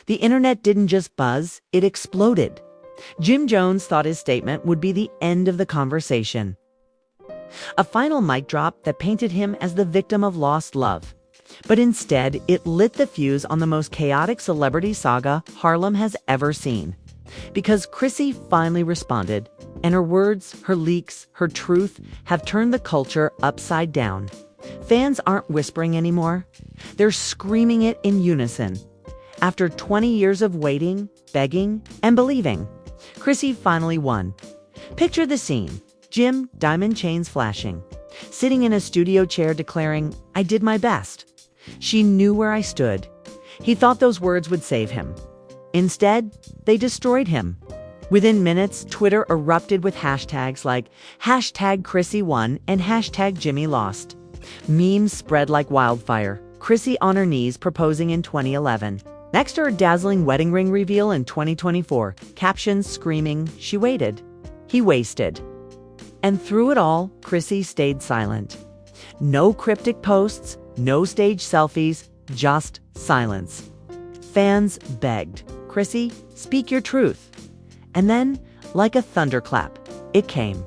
The internet didn't just buzz, it exploded. Jim Jones thought his statement would be the end of the conversation. A final mic drop that painted him as the victim of lost love. But instead, it lit the fuse on the most chaotic celebrity saga Harlem has ever seen. Because Chrissy finally responded, and her words, her leaks, her truth have turned the culture upside down. Fans aren't whispering anymore. They're screaming it in unison. After 20 years of waiting, begging, and believing, Chrissy finally won. Picture the scene. Jim, diamond chains flashing, sitting in a studio chair declaring, "I did my best. She knew where I stood." He thought those words would save him. Instead, they destroyed him. Within minutes, Twitter erupted with hashtags like #ChrissyWon and #JimmyLost. Memes spread like wildfire. Chrissy on her knees proposing in 2011. Next to her dazzling wedding ring reveal in 2024, captions screaming, "She waited. He wasted." And through it all, Chrissy stayed silent. No cryptic posts, no stage selfies, just silence. Fans begged, "Chrissy, speak your truth." And then, like a thunderclap, it came.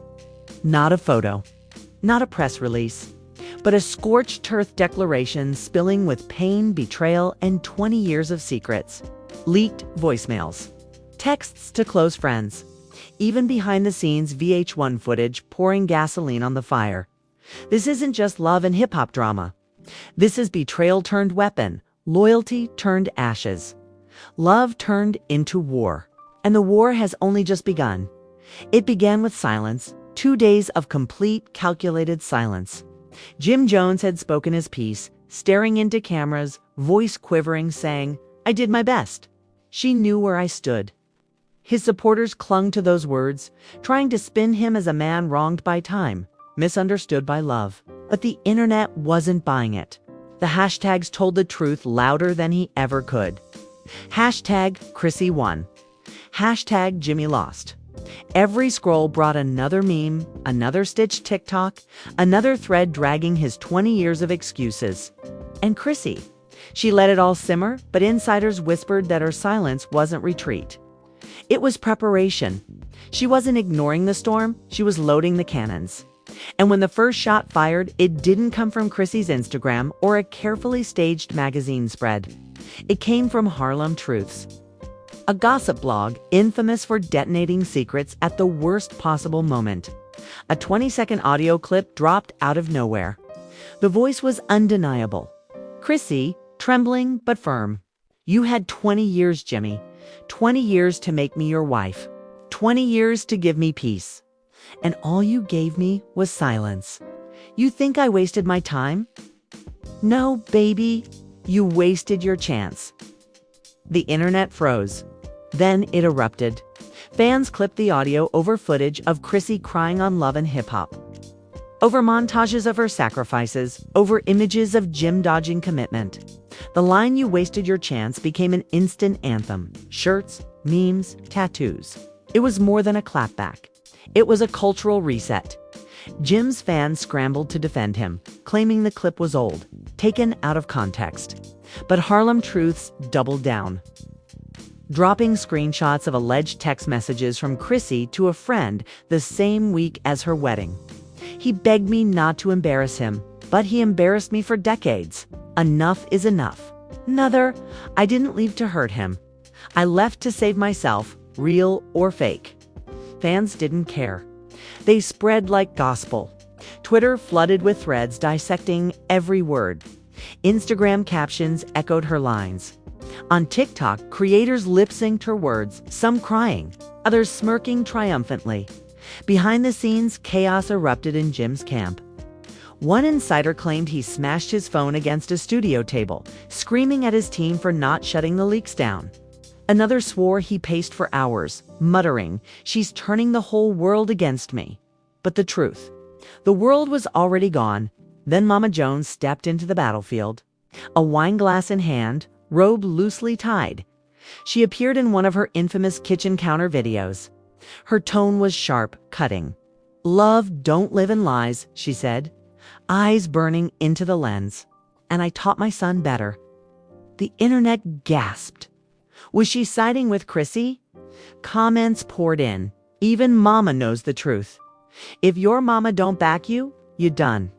Not a photo, not a press release, but a scorched earth declaration spilling with pain, betrayal, and 20 years of secrets. Leaked voicemails, texts to close friends, even behind-the-scenes VH1 footage pouring gasoline on the fire. This isn't just love and hip-hop drama. This is betrayal turned weapon, loyalty turned ashes. Love turned into war. And the war has only just begun. It began with silence, 2 days of complete, calculated silence. Jim Jones had spoken his piece, staring into cameras, voice quivering, saying, "I did my best. She knew where I stood." His supporters clung to those words, trying to spin him as a man wronged by time, misunderstood by love. But the internet wasn't buying it. The hashtags told the truth louder than he ever could. #ChrissyWon. #JimmyLost. Every scroll brought another meme, another stitched TikTok, another thread dragging his 20 years of excuses. And Chrissy, she let it all simmer, but insiders whispered that her silence wasn't retreat. It was preparation. She wasn't ignoring the storm, she was loading the cannons. And when the first shot fired, it didn't come from Chrissy's Instagram or a carefully staged magazine spread. It came from Harlem Truths, a gossip blog infamous for detonating secrets at the worst possible moment. A 20-second audio clip dropped out of nowhere. The voice was undeniable. Chrissy, trembling but firm. "You had 20 years, Jimmy. 20 years to make me your wife. 20 years to give me peace. And all you gave me was silence. You think I wasted my time? No, baby, you wasted your chance." The internet froze. Then it erupted. Fans clipped the audio over footage of Chrissy crying on love and hip-hop. Over montages of her sacrifices, over images of Jim dodging commitment. The line "you wasted your chance" became an instant anthem. Shirts, memes, tattoos. It was more than a clapback. It was a cultural reset. Jim's fans scrambled to defend him, claiming the clip was old, taken out of context. But Harlem Truths doubled down, dropping screenshots of alleged text messages from Chrissy to a friend the same week as her wedding. "He begged me not to embarrass him, but he embarrassed me for decades. Enough is enough." Another, "I didn't leave to hurt him. I left to save myself, real or fake." Fans didn't care. They spread like gospel. Twitter flooded with threads dissecting every word. Instagram captions echoed her lines. On TikTok, creators lip-synced her words, some crying, others smirking triumphantly. Behind the scenes, chaos erupted in Jim's camp. One insider claimed he smashed his phone against a studio table, screaming at his team for not shutting the leaks down. Another swore he paced for hours, muttering, "She's turning the whole world against me." But the truth, the world was already gone. Then Mama Jones stepped into the battlefield. A wine glass in hand, robe loosely tied. She appeared in one of her infamous kitchen counter videos. Her tone was sharp, cutting. "Love don't live in lies," she said, eyes burning into the lens. "And I taught my son better." The internet gasped. Was she siding with Chrissy? Comments poured in. Even mama knows the truth. If your mama don't back you, you done.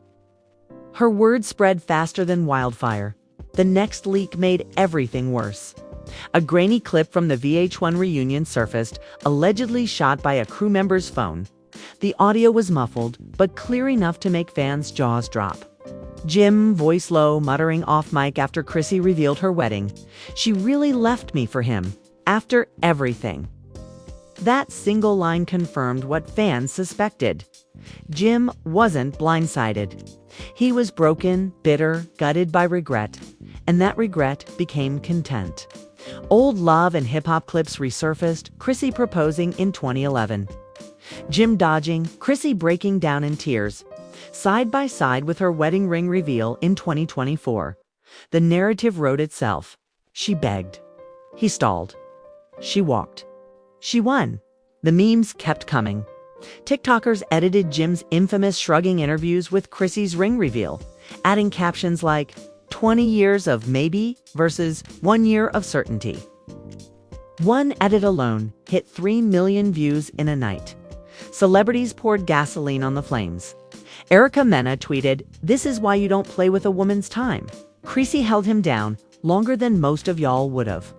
Her words spread faster than wildfire. The next leak made everything worse. A grainy clip from the VH1 reunion surfaced, allegedly shot by a crew member's phone. The audio was muffled, but clear enough to make fans' jaws drop. Jim, voice low, muttering off mic after Chrissy revealed her wedding. She really left me for him, after everything. That single line confirmed what fans suspected. Jim wasn't blindsided. He was broken, bitter, gutted by regret, and that regret became content. Old love and hip-hop clips resurfaced, Chrissy proposing in 2011. Jim dodging, Chrissy breaking down in tears, side by side with her wedding ring reveal in 2024. The narrative wrote itself. She begged. He stalled. She walked. She won. The memes kept coming. TikTokers edited Jim's infamous shrugging interviews with Chrissy's ring reveal, adding captions like, 20 years of maybe versus 1 year of certainty. One edit alone hit 3 million views in a night. Celebrities poured gasoline on the flames. Erica Mena tweeted, "This is why you don't play with a woman's time." Chrissy held him down longer than most of y'all would've.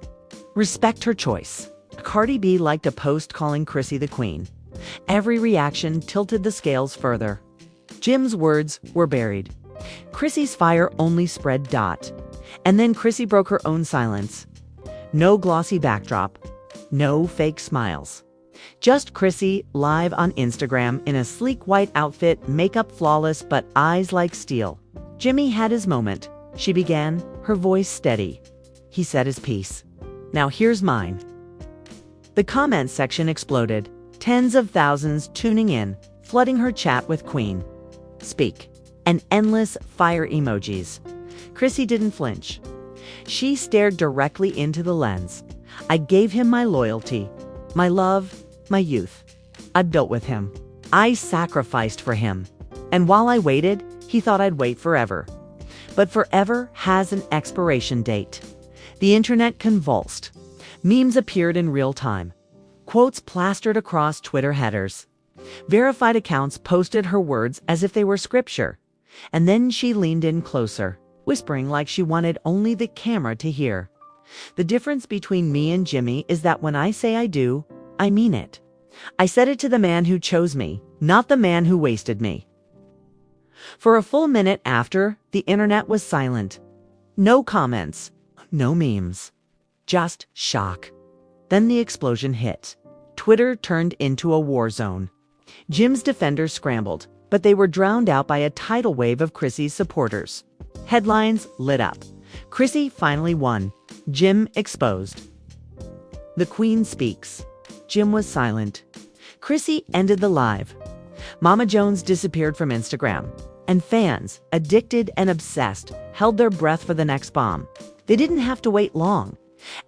Respect her choice. Cardi B liked a post calling Chrissy the queen. Every reaction tilted the scales further. Jim's words were buried. Chrissy's fire only spread. And then Chrissy broke her own silence. No glossy backdrop. No fake smiles. Just Chrissy live on Instagram in a sleek white outfit, makeup flawless but eyes like steel. Jimmy had his moment. She began, her voice steady. He said his piece. Now here's mine. The comments section exploded. Tens of thousands tuning in, flooding her chat with Queen. Speak. And endless fire emojis. Chrissy didn't flinch. She stared directly into the lens. I gave him my loyalty, my love, my youth. I built with him. I sacrificed for him. And while I waited, he thought I'd wait forever. But forever has an expiration date. The internet convulsed. Memes appeared in real time. Quotes plastered across Twitter headers. Verified accounts posted her words as if they were scripture. And then she leaned in closer, whispering like she wanted only the camera to hear. The difference between me and Jimmy is that when I say I do, I mean it. I said it to the man who chose me, not the man who wasted me. For a full minute after, the internet was silent. No comments, no memes, just shock. Then the explosion hit. Twitter turned into a war zone. Jim's defenders scrambled, but they were drowned out by a tidal wave of Chrissy's supporters. Headlines lit up. Chrissy finally won. Jim exposed. The Queen speaks. Jim was silent. Chrissy ended the live. Mama Jones disappeared from Instagram. And fans, addicted and obsessed, held their breath for the next bomb. They didn't have to wait long.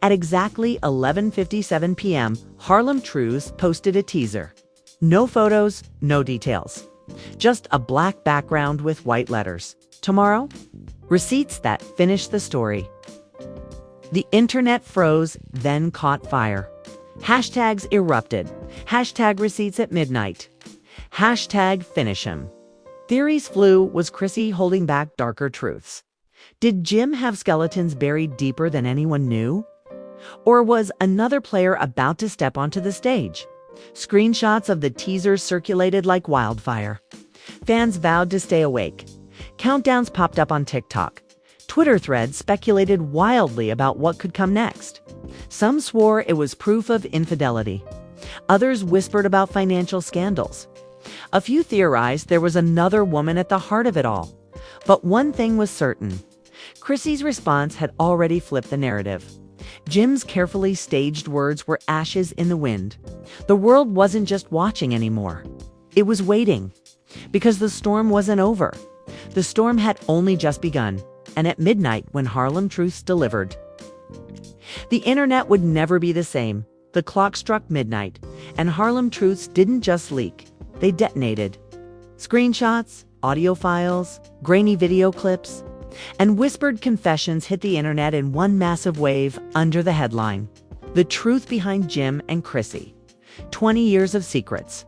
At exactly 11:57 p.m., Harlem Truths posted a teaser. No photos, no details. Just a black background with white letters. Tomorrow? Receipts that finished the story. The internet froze, then caught fire. Hashtags erupted. Hashtag receipts at midnight. Hashtag finish him. Theories flew. Was Chrissy holding back darker truths? Did Jim have skeletons buried deeper than anyone knew? Or was another player about to step onto the stage? Screenshots of the teasers circulated like wildfire. Fans vowed to stay awake. Countdowns popped up on TikTok. Twitter threads speculated wildly about what could come next. Some swore it was proof of infidelity. Others whispered about financial scandals. A few theorized there was another woman at the heart of it all. But one thing was certain. Chrissy's response had already flipped the narrative. Jim's carefully staged words were ashes in the wind. The world wasn't just watching anymore. It was waiting. Because the storm wasn't over. The storm had only just begun. And at midnight, when Harlem Truths delivered, the internet would never be the same. The clock struck midnight, and Harlem Truths didn't just leak. They detonated. Screenshots, audio files, grainy video clips, and whispered confessions hit the internet in one massive wave under the headline. The truth behind Jim and Chrissy. 20 years of secrets.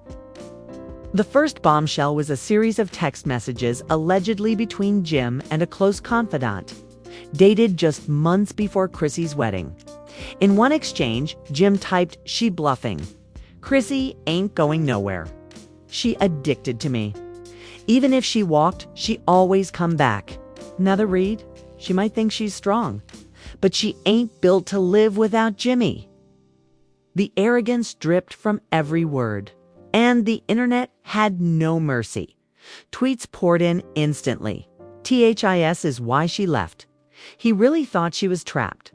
The first bombshell was a series of text messages allegedly between Jim and a close confidant, dated just months before Chrissy's wedding. In one exchange, Jim typed, "She bluffing. Chrissy ain't going nowhere. She addicted to me. Even if she walked, she always come back." Another read, "She might think she's strong, but she ain't built to live without Jimmy." The arrogance dripped from every word, and the internet had no mercy. Tweets poured in instantly. "THIS is why she left. He really thought she was trapped."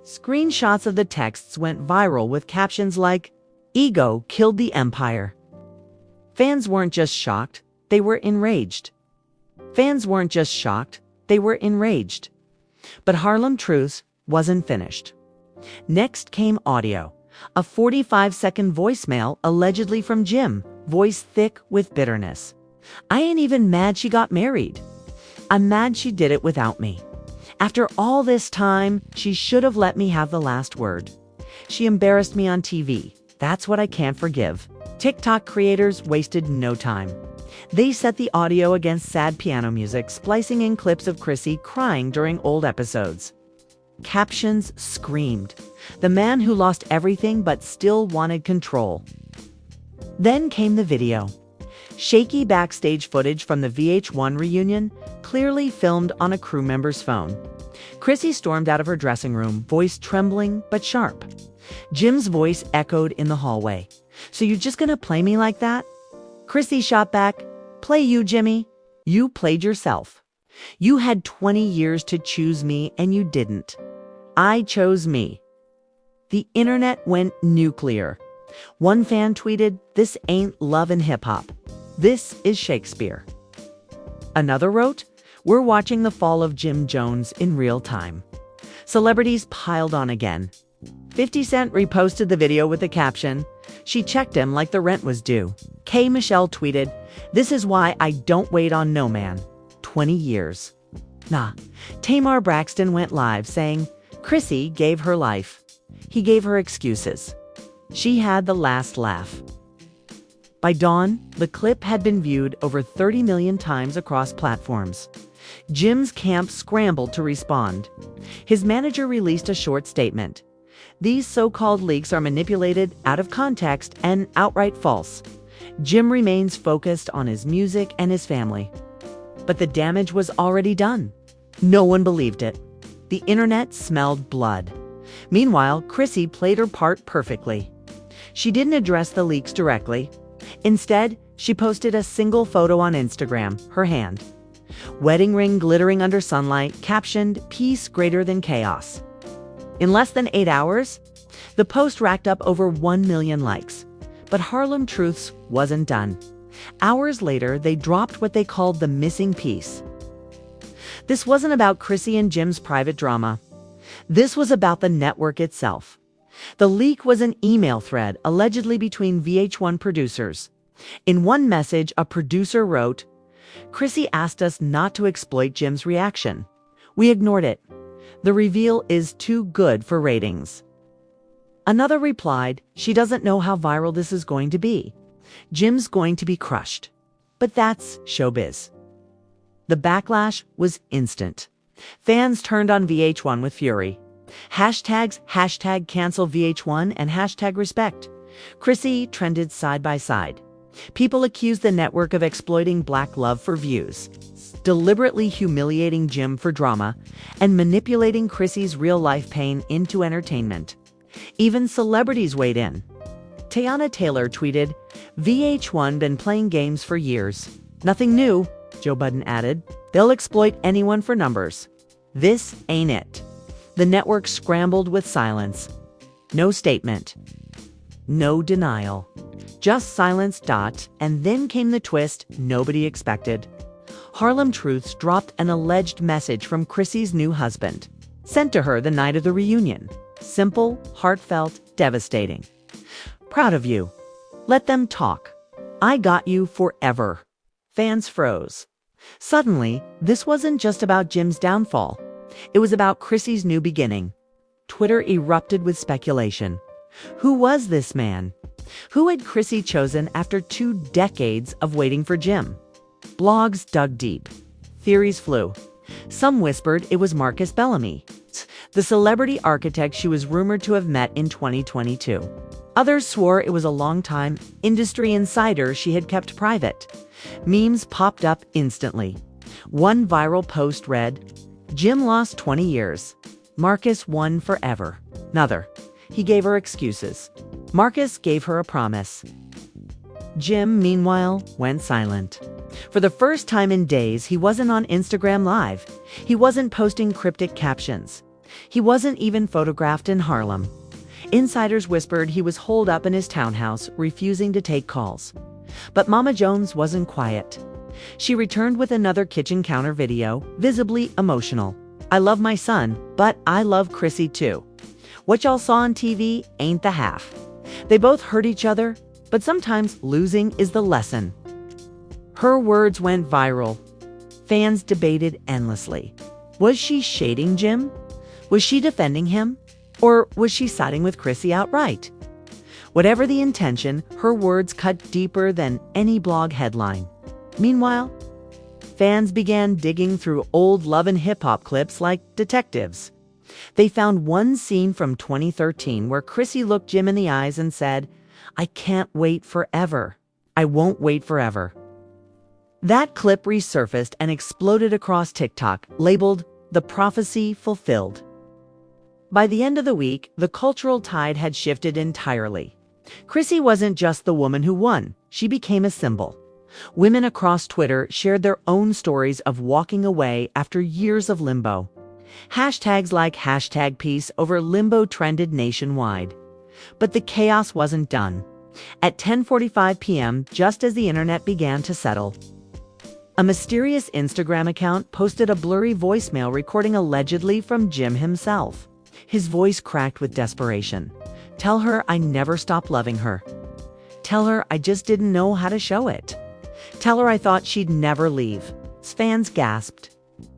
Screenshots of the texts went viral with captions like, "Ego killed the empire." Fans weren't just shocked, they were enraged. But Harlem Truths wasn't finished. Next came audio, a 45-second voicemail allegedly from Jim, voice thick with bitterness. "I ain't even mad she got married. I'm mad she did it without me. After all this time, she should have let me have the last word. She embarrassed me on TV. That's what I can't forgive." TikTok creators wasted no time. They set the audio against sad piano music, splicing in clips of Chrissy crying during old episodes. Captions screamed, "The man who lost everything but still wanted control." Then came the video. Shaky backstage footage from the VH1 reunion, clearly filmed on a crew member's phone. Chrissy stormed out of her dressing room, voice trembling but sharp. Jim's voice echoed in the hallway. "So you're just gonna play me like that?" Chrissy shot back, "Play you, Jimmy. You played yourself. You had 20 years to choose me and you didn't. I chose me." The internet went nuclear. One fan tweeted, "This ain't love and hip-hop. This is Shakespeare." Another wrote, "We're watching the fall of Jim Jones in real time." Celebrities piled on again. 50 Cent reposted the video with the caption, "She checked him like the rent was due." K. Michelle tweeted, "This is why I don't wait on no man. 20 years. Nah." Tamar Braxton went live saying, "Chrissy gave her life. He gave her excuses. She had the last laugh." By dawn, the clip had been viewed over 30 million times across platforms. Jim's camp scrambled to respond. His manager released a short statement. "These so-called leaks are manipulated, out of context, and outright false. Jim remains focused on his music and his family." But the damage was already done. No one believed it. The internet smelled blood. Meanwhile, Chrissy played her part perfectly. She didn't address the leaks directly. Instead, she posted a single photo on Instagram, her hand. Wedding ring glittering under sunlight, captioned, "Peace greater than chaos." In less than 8 hours, the post racked up over 1 million likes. But Harlem Truths wasn't done. Hours later, they dropped what they called the missing piece. This wasn't about Chrissy and Jim's private drama. This was about the network itself. The leak was an email thread allegedly between VH1 producers. In one message, a producer wrote, "Chrissy asked us not to exploit Jim's reaction. We ignored it. The reveal is too good for ratings." Another replied, "She doesn't know how viral this is going to be. Jim's going to be crushed." But that's showbiz. The backlash was instant. Fans turned on VH1 with fury. Hashtags #cancel VH1 and #respect. Chrissy trended side by side. People accused the network of exploiting Black love for views, deliberately humiliating Jim for drama, and manipulating Chrissy's real-life pain into entertainment. Even celebrities weighed in. Teyana Taylor tweeted, "VH1 been playing games for years. Nothing new," Joe Budden added. "They'll exploit anyone for numbers. This ain't it." The network scrambled with silence. No statement. No denial. Just silence. And then came the twist nobody expected. Harlem Truths dropped an alleged message from Chrissy's new husband, sent to her the night of the reunion. Simple, heartfelt, devastating. "Proud of you. Let them talk. I got you forever." Fans froze. Suddenly, this wasn't just about Jim's downfall. It was about Chrissy's new beginning. Twitter erupted with speculation. Who was this man? Who had Chrissy chosen after 2 decades of waiting for Jim? Blogs dug deep. Theories flew. Some whispered it was Marcus Bellamy, the celebrity architect she was rumored to have met in 2022. Others swore it was a long-time industry insider she had kept private. Memes popped up instantly. One viral post read, "Jim lost 20 years. Marcus won forever." Another, "He gave her excuses. Marcus gave her a promise." Jim, meanwhile, went silent. For the first time in days, he wasn't on Instagram Live. He wasn't posting cryptic captions. He wasn't even photographed in Harlem. Insiders whispered he was holed up in his townhouse, refusing to take calls. But Mama Jones wasn't quiet. She returned with another kitchen counter video, visibly emotional. "I love my son, but I love Chrissy too. What y'all saw on TV ain't the half. They both hurt each other, but sometimes losing is the lesson." Her words went viral. Fans debated endlessly. Was she shading Jim? Was she defending him? Or was she siding with Chrissy outright? Whatever the intention, her words cut deeper than any blog headline. Meanwhile, fans began digging through old love and hip-hop clips like detectives. They found one scene from 2013 where Chrissy looked Jim in the eyes and said, "I can't wait forever. I won't wait forever." That clip resurfaced and exploded across TikTok, labeled "The Prophecy Fulfilled." By the end of the week, the cultural tide had shifted entirely. Chrissy wasn't just the woman who won, she became a symbol. Women across Twitter shared their own stories of walking away after years of limbo. Hashtags like #peace over limbo trended nationwide. But the chaos wasn't done. At 10:45 p.m., just as the internet began to settle, a mysterious Instagram account posted a blurry voicemail recording allegedly from Jim himself. His voice cracked with desperation. "Tell her I never stopped loving her. Tell her I just didn't know how to show it. Tell her I thought she'd never leave." Fans gasped.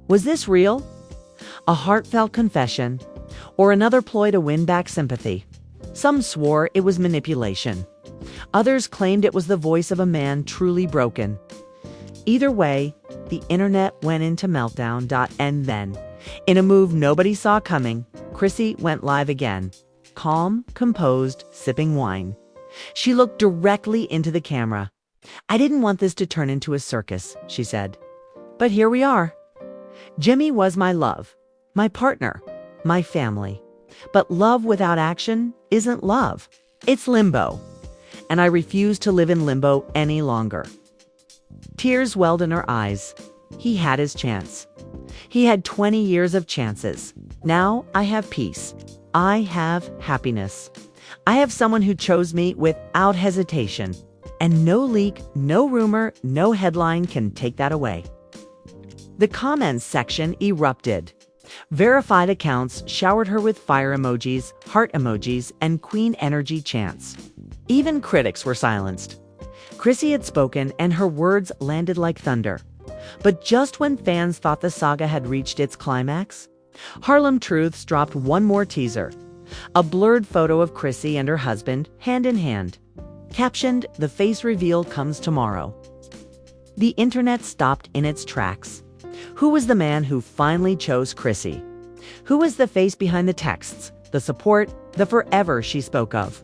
Was this real? A heartfelt confession? Or another ploy to win back sympathy? Some swore it was manipulation. Others claimed it was the voice of a man truly broken. Either way, the internet went into meltdown. And then, in a move nobody saw coming, Chrissy went live again. Calm, composed, sipping wine. She looked directly into the camera. "I didn't want this to turn into a circus," she said. "But here we are. Jimmy was my love, my partner, my family. But love without action isn't love. It's limbo. And I refuse to live in limbo any longer." Tears welled in her eyes. He had his chance. He had 20 years of chances. Now I have peace. I have happiness. I have someone who chose me without hesitation. And no leak, no rumor, no headline can take that away. The comments section erupted. Verified accounts showered her with fire emojis, heart emojis, and queen energy chants. Even critics were silenced. Chrissy had spoken, and her words landed like thunder. But just when fans thought the saga had reached its climax, Harlem Truths dropped one more teaser. A blurred photo of Chrissy and her husband, hand in hand. Captioned, "The face reveal comes tomorrow." The internet stopped in its tracks. Who was the man who finally chose Chrissy? Who was the face behind the texts, the support, the forever she spoke of?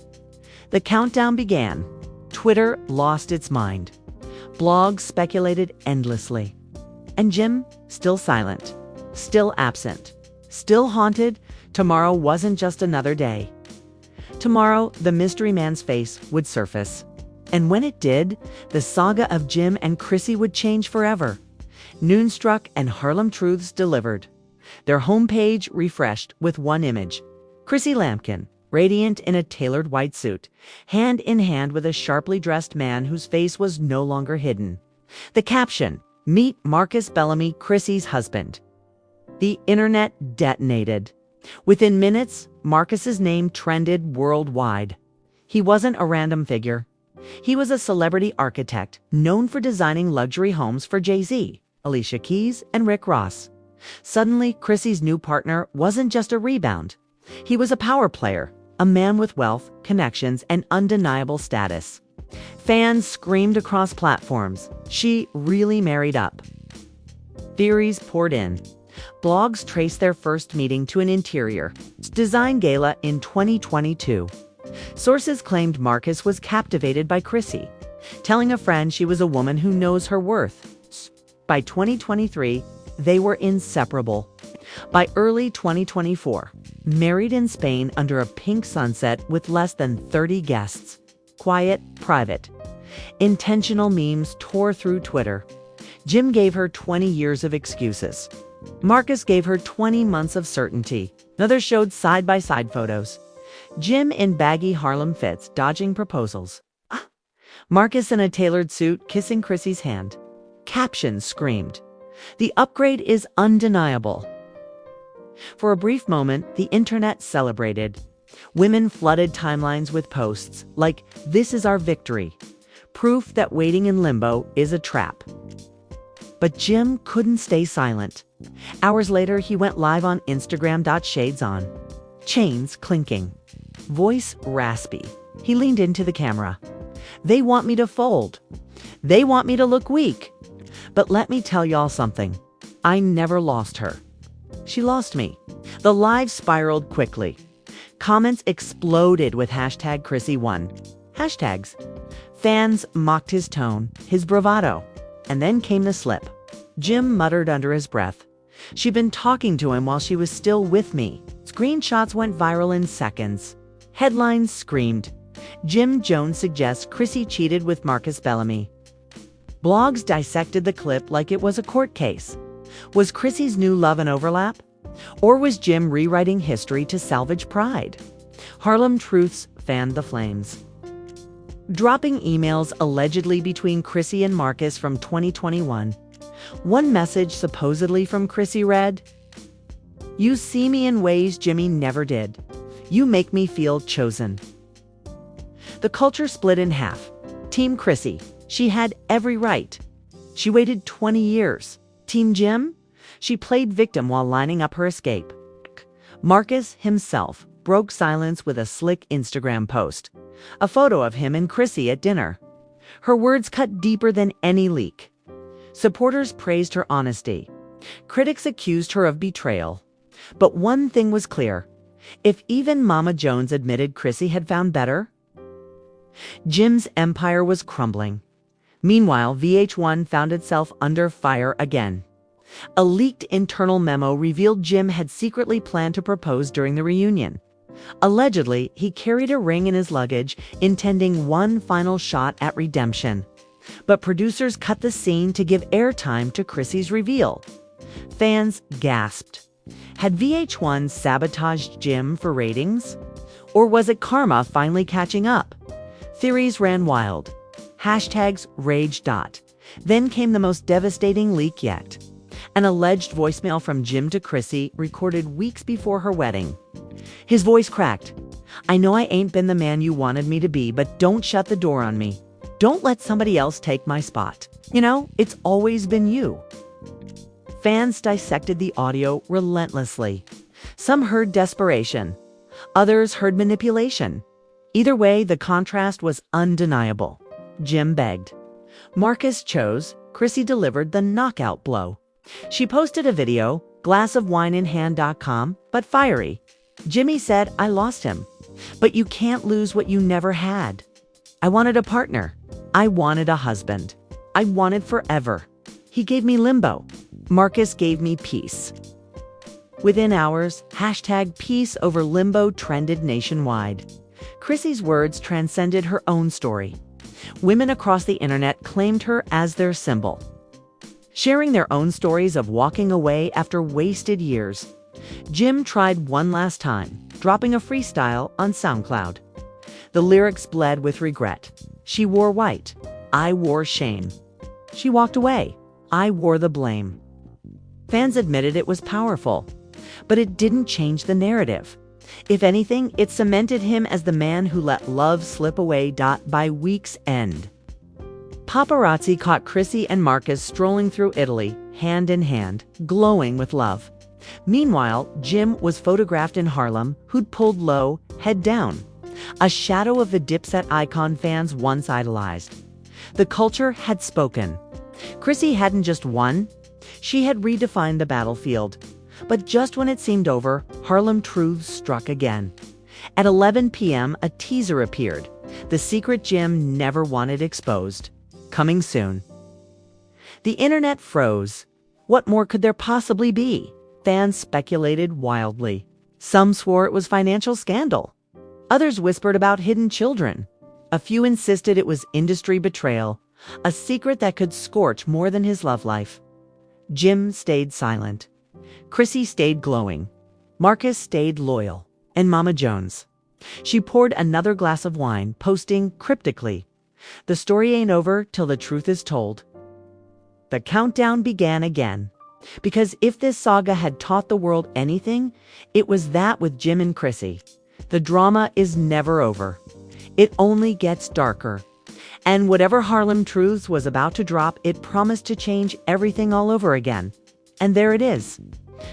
The countdown began. Twitter lost its mind. Blogs speculated endlessly. And Jim, still silent, still absent, still haunted. Tomorrow wasn't just another day. Tomorrow, the mystery man's face would surface. And when it did, the saga of Jim and Chrissy would change forever. Noon struck and Harlem Truths delivered. Their homepage refreshed with one image. Chrissy Lampkin, radiant in a tailored white suit, hand in hand with a sharply dressed man whose face was no longer hidden. The caption, "Meet Marcus Bellamy, Chrissy's husband." The internet detonated. Within minutes, Marcus's name trended worldwide. He wasn't a random figure. He was a celebrity architect known for designing luxury homes for Jay-Z, Alicia Keys, and Rick Ross. Suddenly, Chrissy's new partner wasn't just a rebound. He was a power player, a man with wealth, connections, and undeniable status. Fans screamed across platforms, "She really married up." Theories poured in. Blogs traced their first meeting to an interior design gala in 2022. Sources claimed Marcus was captivated by Chrissy, telling a friend she was a woman who knows her worth. By 2023, they were inseparable. By early 2024, married in Spain under a pink sunset with less than 30 guests. Quiet, private. Intentional memes tore through Twitter. Jim gave her 20 years of excuses. Marcus gave her 20 months of certainty. Others showed side-by-side photos. Jim in baggy Harlem fits, dodging proposals. Marcus in a tailored suit, kissing Chrissy's hand. Captions screamed, "The upgrade is undeniable." For a brief moment, the internet celebrated. Women flooded timelines with posts like, "This is our victory," proof that waiting in limbo is a trap. But Jim couldn't stay silent. Hours later, he went live on Instagram. Shades on. Chains clinking. Voice raspy. He leaned into the camera. "They want me to fold. They want me to look weak. But let me tell y'all something. I never lost her. She lost me." The live spiraled quickly. Comments exploded with hashtag Chrissy won. Hashtags. Fans mocked his tone, his bravado. And then came the slip. Jim muttered under his breath, "She'd been talking to him while she was still with me." Screenshots went viral in seconds. Headlines screamed, "Jim Jones suggests Chrissy cheated with Marcus Bellamy." Blogs dissected the clip like it was a court case. Was Chrissy's new love an overlap? Or was Jim rewriting history to salvage pride? Harlem Truths fanned the flames. Dropping emails allegedly between Chrissy and Marcus from 2021. One message supposedly from Chrissy read, "You see me in ways Jimmy never did. You make me feel chosen." The culture split in half. Team Chrissy, she had every right. She waited 20 years. Team Jim, she played victim while lining up her escape. Marcus himself broke silence with a slick Instagram post. A photo of him and Chrissy at dinner. Her words cut deeper than any leak. Supporters praised her honesty. Critics accused her of betrayal. But one thing was clear. If even Mama Jones admitted Chrissy had found better, Jim's empire was crumbling. Meanwhile, VH1 found itself under fire again. A leaked internal memo revealed Jim had secretly planned to propose during the reunion. Allegedly, he carried a ring in his luggage, intending one final shot at redemption. But producers cut the scene to give airtime to Chrissy's reveal. Fans gasped. Had VH1 sabotaged Jim for ratings? Or was it karma finally catching up? Theories ran wild. Hashtags raged. Then came the most devastating leak yet. An alleged voicemail from Jim to Chrissy recorded weeks before her wedding. His voice cracked. "I know I ain't been the man you wanted me to be, but don't shut the door on me. Don't let somebody else take my spot. You know, it's always been you." Fans dissected the audio relentlessly. Some heard desperation. Others heard manipulation. Either way, the contrast was undeniable. Jim begged. Marcus chose. Chrissy delivered the knockout blow. She posted a video, glassofwineinhand.com, but fiery. Jimmy said, "I lost him. But you can't lose what you never had. I wanted a partner. I wanted a husband. I wanted forever. He gave me limbo. Marcus gave me peace." Within hours, hashtag peace over limbo trended nationwide. Chrissy's words transcended her own story. Women across the internet claimed her as their symbol, sharing their own stories of walking away after wasted years. Jim tried one last time, dropping a freestyle on SoundCloud. The lyrics bled with regret. She wore white. I wore shame. She walked away. I wore the blame. Fans admitted it was powerful, but it didn't change the narrative. If anything, it cemented him as the man who let love slip away. By week's end, paparazzi caught Chrissy and Marcus strolling through Italy, hand in hand, glowing with love. Meanwhile, Jim was photographed in Harlem, who'd pulled low, head down, a shadow of the Dipset icon fans once idolized. The culture had spoken. Chrissy hadn't just won, she had redefined the battlefield. But just when it seemed over, Harlem truths struck again. At 11 p.m., a teaser appeared. The secret Jim never wanted exposed. Coming soon. The internet froze. What more could there possibly be? Fans speculated wildly. Some swore it was financial scandal. Others whispered about hidden children. A few insisted it was industry betrayal, a secret that could scorch more than his love life. Jim stayed silent. Chrissy stayed glowing. Marcus stayed loyal. And Mama Jones. She poured another glass of wine, posting cryptically, "The story ain't over till the truth is told." The countdown began again. Because if this saga had taught the world anything, it was that with Jim and Chrissy. The drama is never over. It only gets darker. And whatever Harlem Truths was about to drop, it promised to change everything all over again. And there it is.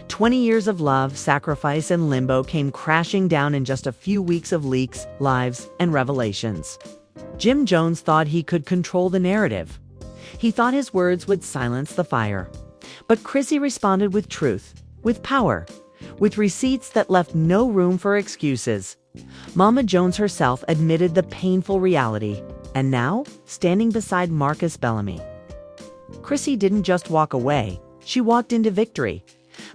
20 years of love, sacrifice, and limbo came crashing down in just a few weeks of leaks, lives, and revelations. Jim Jones thought he could control the narrative. He thought his words would silence the fire. But Chrissy responded with truth, with power, with receipts that left no room for excuses. Mama Jones herself admitted the painful reality, and now, standing beside Marcus Bellamy. Chrissy didn't just walk away, she walked into victory.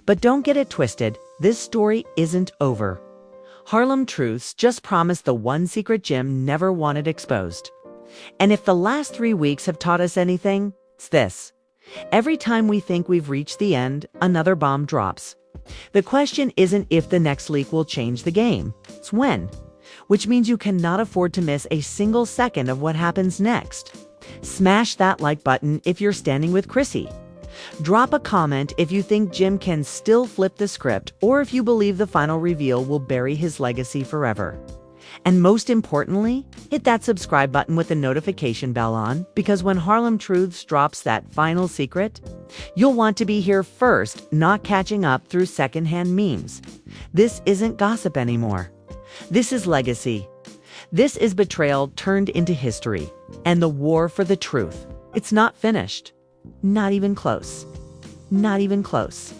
But don't get it twisted, this story isn't over. Harlem Truths just promised the one secret Jim never wanted exposed. And if the last 3 weeks have taught us anything, it's this. Every time we think we've reached the end, another bomb drops. The question isn't if the next leak will change the game, it's when. Which means you cannot afford to miss a single second of what happens next. Smash that like button if you're standing with Chrissy. Drop a comment if you think Jim can still flip the script or if you believe the final reveal will bury his legacy forever. And most importantly, hit that subscribe button with the notification bell on, because when Harlem Truths drops that final secret, you'll want to be here first, not catching up through secondhand memes. This isn't gossip anymore. This is legacy. This is betrayal turned into history. And the war for the truth. It's not finished. Not even close. Not even close.